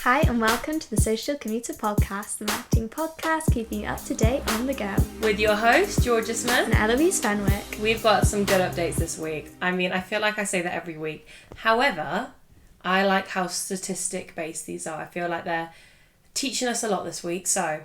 Hi and welcome to the Social Commuter Podcast, the marketing podcast keeping you up to date on the go. With your host, Georgia Smith. And Eloise Fenwick. We've got some good updates this week. I mean, I feel like I say that every week. However, I like how statistic-based these are. I feel like they're teaching us a lot this week. So,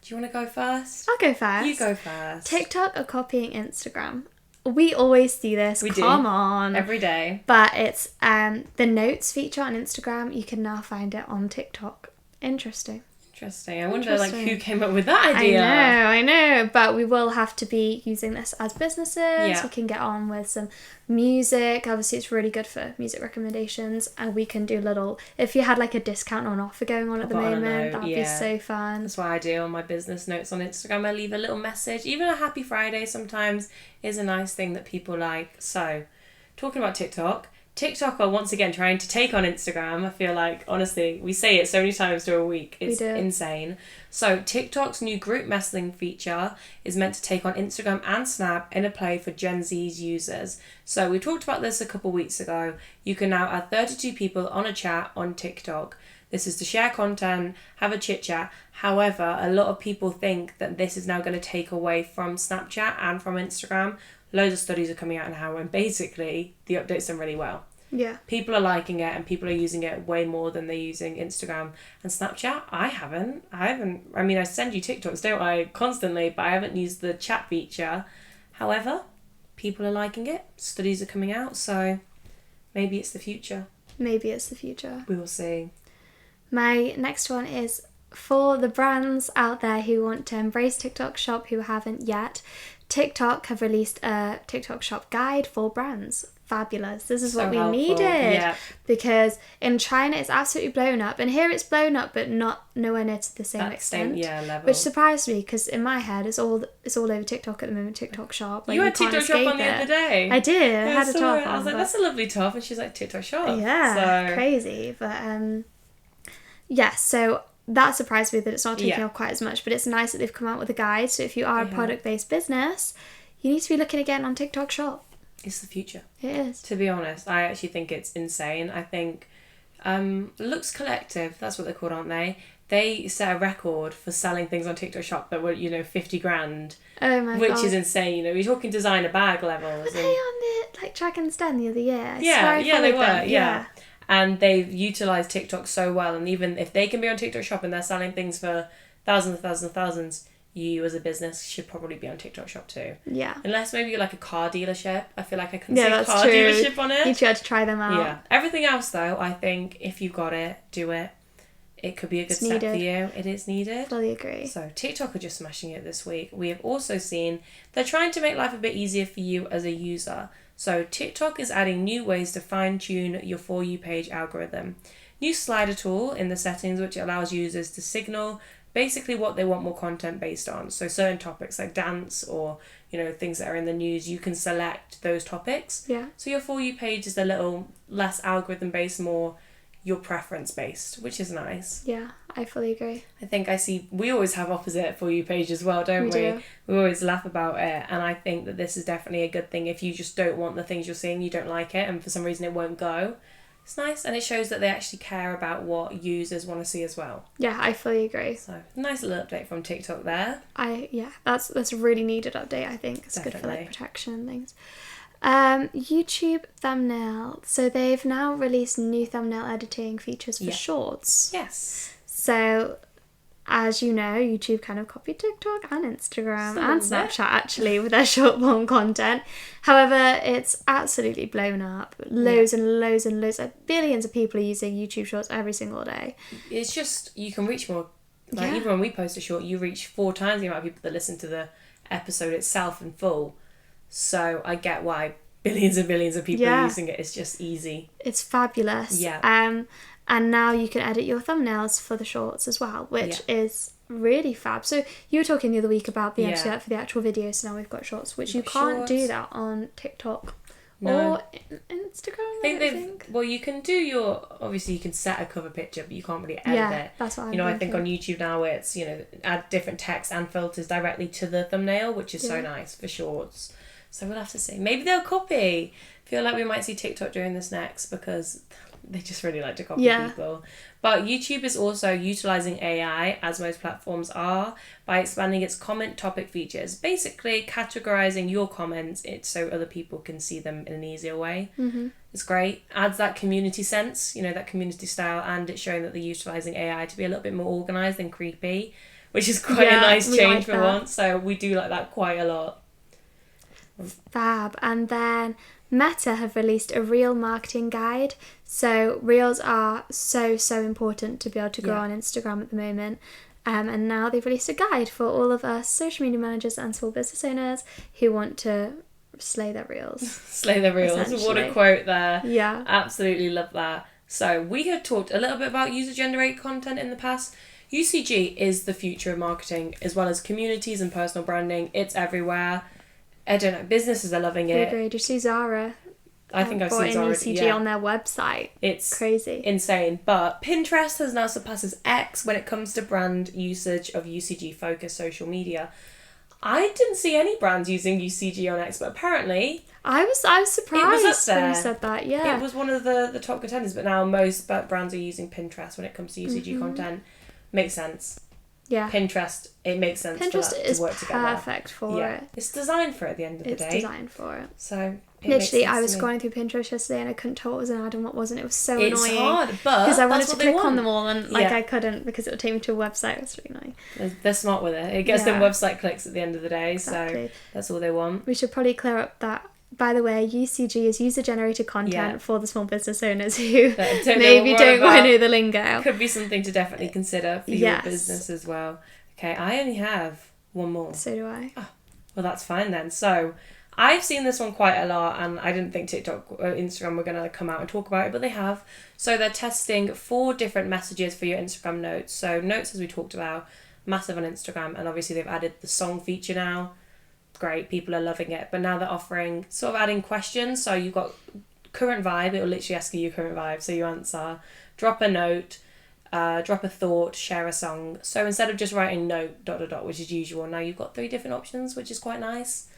do you want to go first? I'll go first. You go first. TikTok are copying Instagram. We always do this. Come on. Every day. But it's the notes feature on Instagram. You can now find it on TikTok. Interesting. I wonder who came up with that idea. I know. But we will have to be using this as businesses. Yeah. We can get on with some music. Obviously, it's really good for music recommendations. And we can do if you had like a discount or an offer going on at the moment, that'd be so fun. That's what I do on my business notes on Instagram. I leave a little message. Even a happy Friday sometimes is a nice thing that people like. So, talking about TikTok are once again trying to take on Instagram. I feel like, honestly, we say it so many times during a week. It's insane. So TikTok's new group messaging feature is meant to take on Instagram and Snap in a play for Gen Z's users. So we talked about this a couple weeks ago. You can now add 32 people on a chat on TikTok. This is to share content, have a chit chat. However, a lot of people think that this is now going to take away from Snapchat and from Instagram. Loads of studies are coming out now, and basically the update's done really well. Yeah. People are liking it and people are using it way more than they're using Instagram and Snapchat. I haven't. I mean, I send you TikToks, don't I, constantly, but I haven't used the chat feature. However, people are liking it. Studies are coming out, so maybe it's the future. We will see. My next one is for the brands out there who want to embrace TikTok Shop who haven't yet. TikTok have released a TikTok Shop guide for brands. Fabulous. This is what we needed. Because in China it's absolutely blown up, and here it's blown up but nowhere near to the same extent. Level. Which surprised me because in my head it's all over TikTok at the moment. TikTok Shop. You had TikTok Shop on the other day. I did. I had a top on. I was like, that's a lovely top, and she's like, TikTok Shop. Yeah, crazy. But so that surprised me that it's not taking off quite as much, but it's nice that they've come out with a guide. So if you are a product-based business, you need to be looking again on TikTok Shop. It's the future. It is. To be honest, I actually think it's insane. I think Looks Collective, that's what they're called, aren't they? They set a record for selling things on TikTok Shop that were, 50 grand. Oh my god. Which is insane, You're talking designer bag levels. Were they on the Track and Stand the other year? Yeah, they were, yeah. And they've utilised TikTok so well, and even if they can be on TikTok Shop and they're selling things for thousands, you as a business should probably be on TikTok Shop too. Yeah. Unless maybe you're like a car dealership. I feel like I couldn't see a car dealership on it. You should try them out. Yeah. Everything else though, I think if you've got it, do it. It could be a good step for you. It is needed. Fully agree. So TikTok are just smashing it this week. We have also seen they're trying to make life a bit easier for you as a user. So TikTok is adding new ways to fine-tune your For You page algorithm. New slider tool in the settings which allows users to signal basically what they want more content based on. So certain topics like dance or, things that are in the news, you can select those topics. Yeah. So your For You page is a little less algorithm based, more your preference based, which is nice. Yeah, I fully agree. I think we always have opposite For You page as well, don't we? We always laugh about it, and I think that this is definitely a good thing. If you just don't want the things you're seeing, you don't like it, and for some reason it won't go, it's nice, and it shows that they actually care about what users want to see as well. Yeah, I fully agree. So, nice little update from TikTok there. That's a really needed update, I think. It's definitely good for protection and things. YouTube thumbnail. So they've now released new thumbnail editing features for shorts. Yes. So, as you know, YouTube kind of copied TikTok and Instagram and Snapchat actually with their short form content. However, it's absolutely blown up. Loads and loads, like billions of people are using YouTube Shorts every single day. It's just, you can reach more. Even when we post a short, you reach 4 times the amount of people that listen to the episode itself in full. So I get why billions and billions of people are using it. It's just easy. It's fabulous. Yeah. And now you can edit your thumbnails for the shorts as well, which is really fab. So you were talking the other week about being able to do that for the actual video, so now we've got shorts, which you can't do that on TikTok or Instagram. I think. Well, you can do obviously you can set a cover picture, but you can't really edit it. That's what I'm thinking. I think on YouTube now it's, add different text and filters directly to the thumbnail, which is so nice for shorts. So we'll have to see. Maybe they'll copy. Feel like we might see TikTok doing this next because they just really like to copy Yeah. people. But YouTube is also utilising AI, as most platforms are, by expanding its comment topic features, basically categorising your comments so other people can see them in an easier way. Mm-hmm. It's great. Adds that community sense, that community style, and it's showing that they're utilising AI to be a little bit more organised and creepy, which is quite a nice change for once. So we do like that quite a lot. Fab. And then Meta have released a reel marketing guide. So reels are so important to be able to grow on Instagram at the moment. And now they've released a guide for all of us social media managers and small business owners who want to slay their reels. Slay their reels. What a quote there. Yeah. Absolutely love that. So we had talked a little bit about user-generated content in the past. UCG is the future of marketing, as well as communities and personal branding. It's everywhere. I don't know, businesses are loving it. Did you see Zara? I think I've seen Zara. UCG on their website. It's crazy. Insane. But Pinterest has now surpasses X when it comes to brand usage of UCG-focused social media. I didn't see any brands using UCG on X, but apparently... I was surprised when you said that, yeah. It was one of the top contenders, but now most brands are using Pinterest when it comes to UCG content. Makes sense. Yeah. Pinterest, it makes sense for that to work together. Pinterest is perfect for it. It's designed for it at the end of the day. It's designed for it. So, literally, I was scrolling through Pinterest yesterday and I couldn't tell what was an ad and what wasn't. It was so annoying. It's hard, but because I wanted to click on them all and I couldn't because it would take me to a website. It was really annoying. They're smart with it. It gets them website clicks at the end of the day, so that's all they want. We should probably clear up that. By the way, UCG is user-generated content for the small business owners who maybe don't quite know the lingo. Could be something to definitely consider for your business as well. Okay, I only have one more. So do I. Oh, well, that's fine then. So, I've seen this one quite a lot, and I didn't think TikTok or Instagram were going to come out and talk about it, but they have. So, they're testing 4 different messages for your Instagram notes. So, notes, as we talked about, massive on Instagram, and obviously they've added the song feature now. Great, people are loving it. But now they're offering, sort of adding questions. So, you've got current vibe, it will literally ask you your current vibe. So, you answer, drop a note, drop a thought, share a song. So instead of just writing note ... which is usual, now you've got 3 different options, which is quite nice.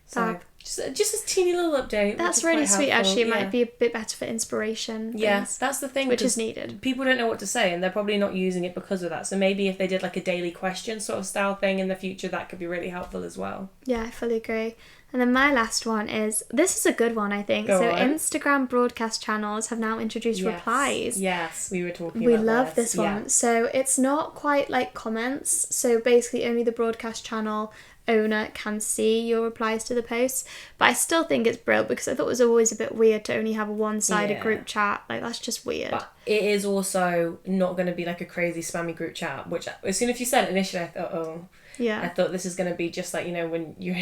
So just a teeny little update. That's really sweet. Actually, it might be a bit better for inspiration. Yes, that's the thing, which is needed. People don't know what to say, and they're probably not using it because of that. So maybe if they did like a daily question sort of style thing in the future, that could be really helpful as well. Yeah, I fully agree. And then my last one is, this is a good one, I think. Go on. Instagram broadcast channels have now introduced Replies. Yes, we were talking about We love this one. Yeah. So it's not quite like comments. So basically only the broadcast channel owner can see your replies to the posts. But I still think it's brilliant because I thought it was always a bit weird to only have a one-sided group chat. Like, that's just weird. But it is also not going to be like a crazy spammy group chat, which as soon as you said it initially, I thought, oh. Yeah. I thought this is going to be just like, when you're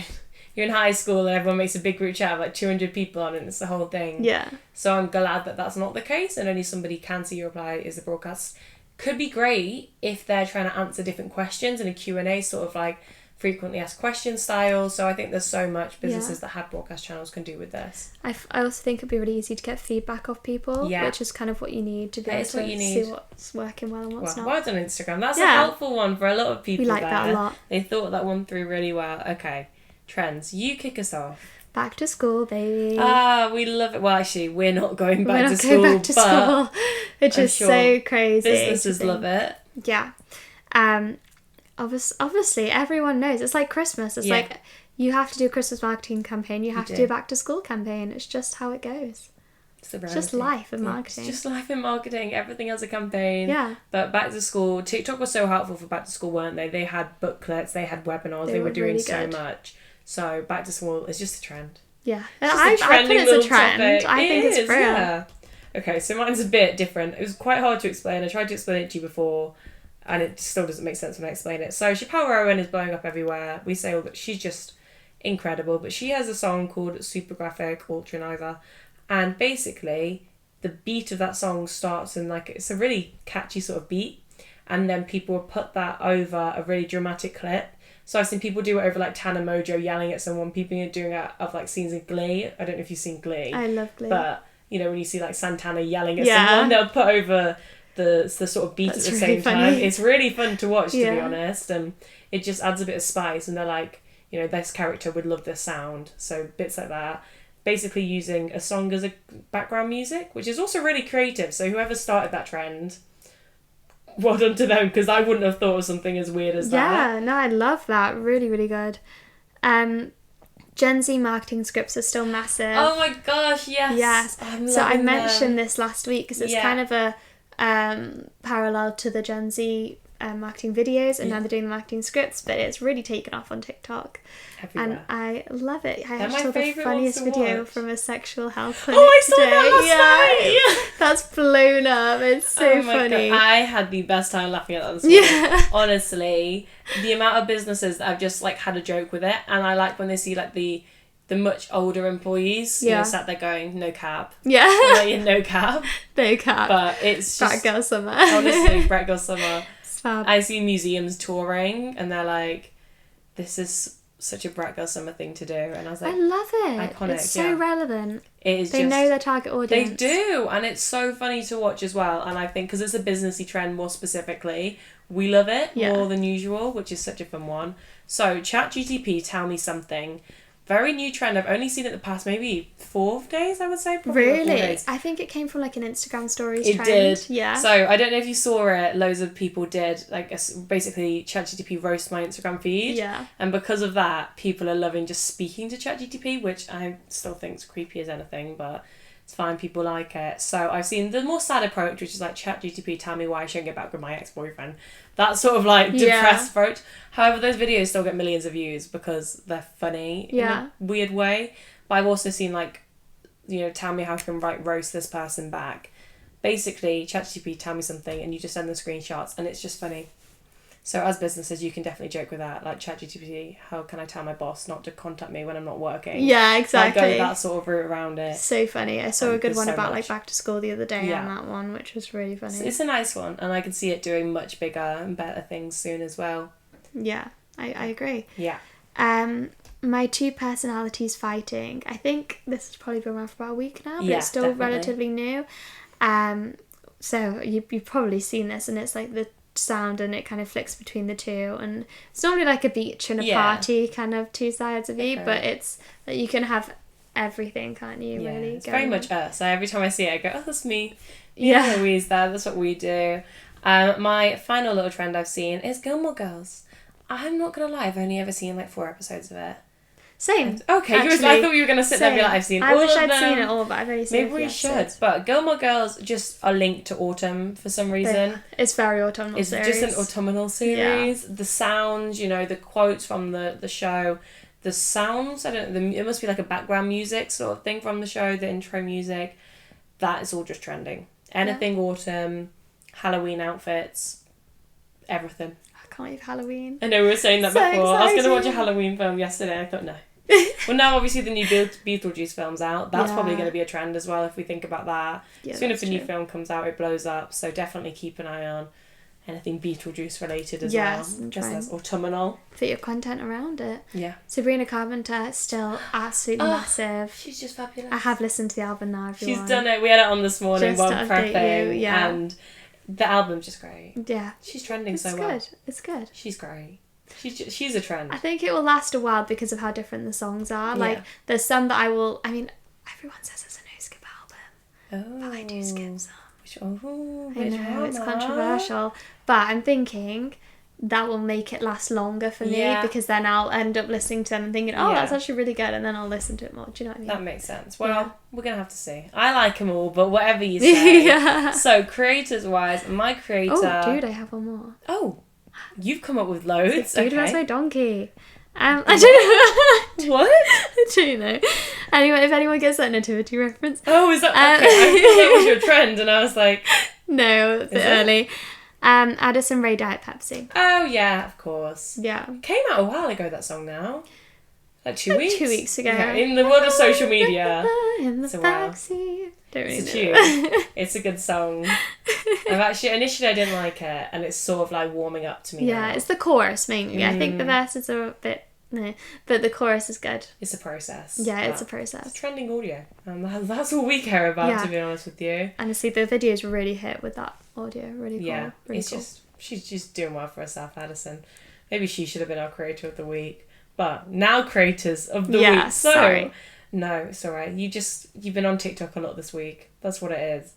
in high school and everyone makes a big group chat of like 200 people on it and it's the whole thing. Yeah. So I'm glad that that's not the case and only somebody can see your reply is the broadcast. Could be great if they're trying to answer different questions in a Q&A sort of like frequently asked question style. So I think there's so much businesses that have broadcast channels can do with this. I also think it'd be really easy to get feedback off people, which is kind of what you need to be able to see what's working well and what's not. Well done, Instagram. That's a helpful one for a lot of people. We like that a lot. They thought that one through really well. Okay, trends. You kick us off. Back to school, baby. We love it. Well, actually, we're not going back to school. Which is so crazy. Businesses love it. Yeah. Obviously, everyone knows. It's like Christmas. It's like you have to do a Christmas marketing campaign. You have to do a back to school campaign. It's just how it goes. It's just life in marketing. It's just life in marketing. Everything has a campaign. Yeah. But back to school, TikTok was so helpful for back to school, weren't they? They had booklets, they had webinars, they were doing really so much. So back to school is just a trend. Yeah. I put it as a trend. I think it's brilliant. Yeah. Okay, so mine's a bit different. It was quite hard to explain. I tried to explain it to you before, and it still doesn't make sense when I explain it. So Chappelle Rowan is blowing up everywhere. We say all that she's just incredible, but she has a song called Super Graphic Ultra Neither, and basically the beat of that song starts in like, it's a really catchy sort of beat, and then people will put that over a really dramatic clip. So I've seen people do it over like Tana Mojo yelling at someone, people are doing it of like scenes in Glee. I don't know if you've seen Glee. I love Glee. But when you see like Santana yelling at someone, they'll put over the sort of beat at the same time. It's really fun to watch, to be honest, and it just adds a bit of spice. And they're like, this character would love this sound, so bits like that. basically using a song as a background music, which is also really creative. So whoever started that trend, well done to them, because I wouldn't have thought of something as weird as that. Yeah, no, I love that. Really, really good. Gen Z marketing scripts are still massive. Oh my gosh, yes. Yes. I'm So I loving mentioned them. this last week because it's kind of a parallel to the Gen Z marketing videos, and now they're doing the marketing scripts, but it's really taken off on TikTok. Everywhere. And I love it. I They're my actually saw the favourite funniest ones to video watch. from a sexual health clinic Oh, I saw today. that last night! Yeah. That's blown up. It's so Oh my funny. God. I had the best time laughing at that this morning. Yeah. Honestly, the amount of businesses that have just like had a joke with it, and I like when they see like the much older employees, you know, sat there going, no cab. Yeah. I'm like, yeah, no cab. No cap. But it's Brat just Girl Summer. honestly, Brett Girl Summer. It's fab. I see museums touring, and they're like, this is such a Brett Girl Summer thing to do, and I was like, I love it. iconic, It's so yeah. relevant. it is They just, know their target audience. they do, and it's so funny to watch as well. And I think because it's a businessy trend more specifically, we love it more than usual, which is such a fun one. So ChatGTP, tell me something. Very new trend. I've only seen it the past maybe 4 days, I would say. Probably 4 Really? days. I think it came from like an Instagram stories It trend. did. Yeah. So I don't know if you saw it. Loads of people did. Like basically, ChatGTP roast my Instagram feed. Yeah. And because of that, people are loving just speaking to ChatGTP, which I still think is creepy as anything, but it's fine. People like it. So I've seen the more sad approach, which is like, ChatGTP, tell me why I shouldn't get back with my ex-boyfriend. That sort of like depressed approach. However, those videos still get millions of views because they're funny in a weird way. But I've also seen like, you know, tell me how I can roast this person back. Basically, ChatGPT, tell me something, and you just send the screenshots, and it's just funny. So as businesses, you can definitely joke with that. Like, ChatGPT, how can I tell my boss not to contact me when I'm not working? Yeah, exactly. Like, go that sort of route around it. So funny. I saw a good one so about much. like back to school the other day on that one, which was really funny. It's a nice one, and I can see it doing much bigger and better things soon as well. Yeah, I agree. Yeah. My two personalities fighting. I think this has probably been around for about a week now, but Yeah, it's still definitely. relatively new. So you've probably seen this, and it's like the sound and it kind of flicks between the two, and it's normally like a beach and a party, kind of two sides of you, but it's like you can have everything, can't you? Yeah, really, it's very much us. So every time I see it, I go, oh, that's me. Yeah. Louise there, that's what we do. My final little trend I've seen is Gilmore Girls. I'm not gonna lie, I've only ever seen like 4 episodes of it. Same. Okay, I thought you were gonna sit there and be like, I've seen all of them. I wish I'd seen it all, but I've only seen Maybe a few we should. episodes. But Gilmore Girls just are linked to autumn for some reason. It's very autumnal It's series. just an autumnal series. The sounds, you know, the quotes from the show, the sounds, it must be like a background music sort of thing from the show, the intro music. That is all just trending. Anything autumn, Halloween outfits, everything. I can't believe Halloween. I know we were saying that So before. I was going to watch a exciting. Halloween film yesterday. I thought, no. Well, now obviously the new Beetlejuice film's out. That's probably going to be a trend as well if we think about that. Yeah, Soon as the new true. film comes out, it blows up. So definitely keep an eye on anything Beetlejuice related as Yes, well. and Just try as and autumnal. fit your content around it. Yeah. Sabrina Carpenter, still absolutely massive. She's just fabulous. I have listened to the album now, everyone. She's done it. We had it on this morning Just while to update prepping. you, yeah. And the album's just great. Yeah. She's trending so It's well. good. It's good. She's great. She's a trend. I think it will last a while because of how different the songs are. Like, there's some that everyone says it's a no-skip album. Oh. But I do skip some. I know, it's controversial. But I'm thinking that will make it last longer for me, because then I'll end up listening to them and thinking, that's actually really good, and then I'll listen to it more. Do you know what I mean? That makes sense. Well, we're going to have to see. I like them all, but whatever you say. So, creators-wise, my creator... Oh, dude, I have one more. Oh, you've come up with loads. Dude, okay. that's my donkey. I don't know. What? I don't know. Anyway, if anyone gets that nativity reference. Oh, is that... Okay, I thought that was your trend, and I was like... No, a bit early. Addison Rae Diet Pepsi. Oh, yeah, of course. Yeah. Came out a while ago, that song now. Like 2 weeks? 2 weeks ago. Yeah, in the world of social media. In the It's a while. backseat. Don't really It's know. a tune. It's a good song. Initially I didn't like it, and it's sort of like warming up to me now. Yeah, it's the chorus mainly. I think the verses are a bit... No, but the chorus is good. It's a process. Yeah, it's a process. It's trending audio. And that's all we care about, to be honest with you. Honestly, the videos really hit with that audio. Really cool. Yeah, really it's cool. just... She's just doing well for herself, Addison. Maybe she should have been our creator of the week. But now creators of the week. So, sorry. No, it's alright. You've been on TikTok a lot this week. That's what it is.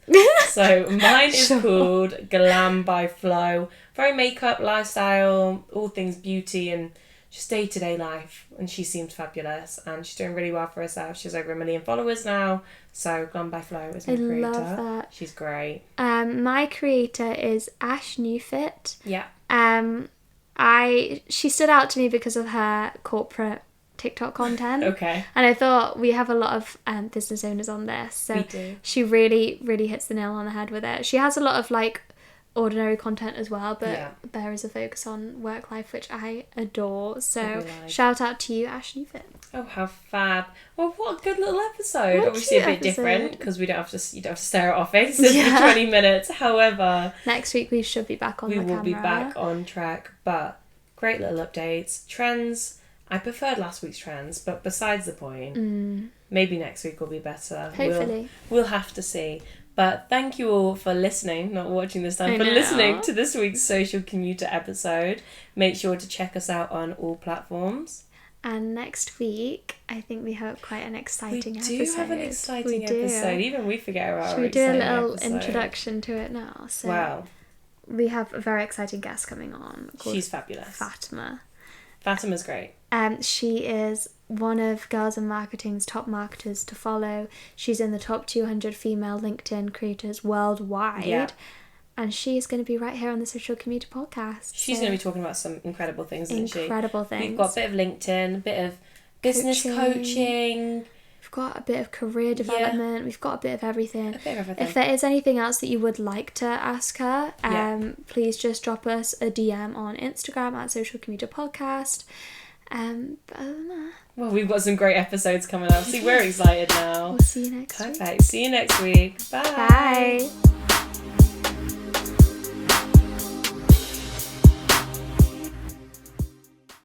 So mine is called Glam by Flo. Very makeup, lifestyle, all things beauty and just day-to-day life. And she seems fabulous and she's doing really well for herself. She's over 1 million followers now. So Glam by Flo is my creator. I love that. She's great. My creator is Ash Newfit. Yeah. She stood out to me because of her corporate TikTok content. Okay. And I thought we have a lot of business owners on this. So we do. She really, really hits the nail on the head with it. She has a lot of like ordinary content as well, but there is a focus on work life, which I adore. So shout out to you, Ash Newfit. Oh, how fab. Well, what a good little episode. Obviously a bit different because you don't have to stare at our faces for 20 minutes. However, next week we should be back on the camera. We will be back on track, but great little updates. Trends. I preferred last week's trends, but besides the point, maybe next week will be better. Hopefully. We'll have to see. But thank you all for listening, not watching this time, but listening to this week's Social Commuter episode. Make sure to check us out on all platforms. And next week, I think we have quite an exciting episode. We do have an exciting episode. Even we forget about our exciting episode. Should we do a little introduction to it now? So wow. We have a very exciting guest coming on. She's fabulous. Fatima. Fatima's great. She is one of Girls in Marketing's top marketers to follow. She's in the top 200 female LinkedIn creators worldwide. Yeah. And she's going to be right here on the Social Commuter podcast. She's going to be talking about some incredible things, isn't she? Incredible things. We've got a bit of LinkedIn, a bit of business coaching. We've got a bit of career development. We've got a bit of everything. A bit of everything. If there is anything else that you would like to ask her, please just drop us a DM on Instagram at Social Commuter Podcast. But other than that... Well, we've got some great episodes coming up. See, we're excited now. We'll see you next week. Perfect. See you next week. Bye. Bye.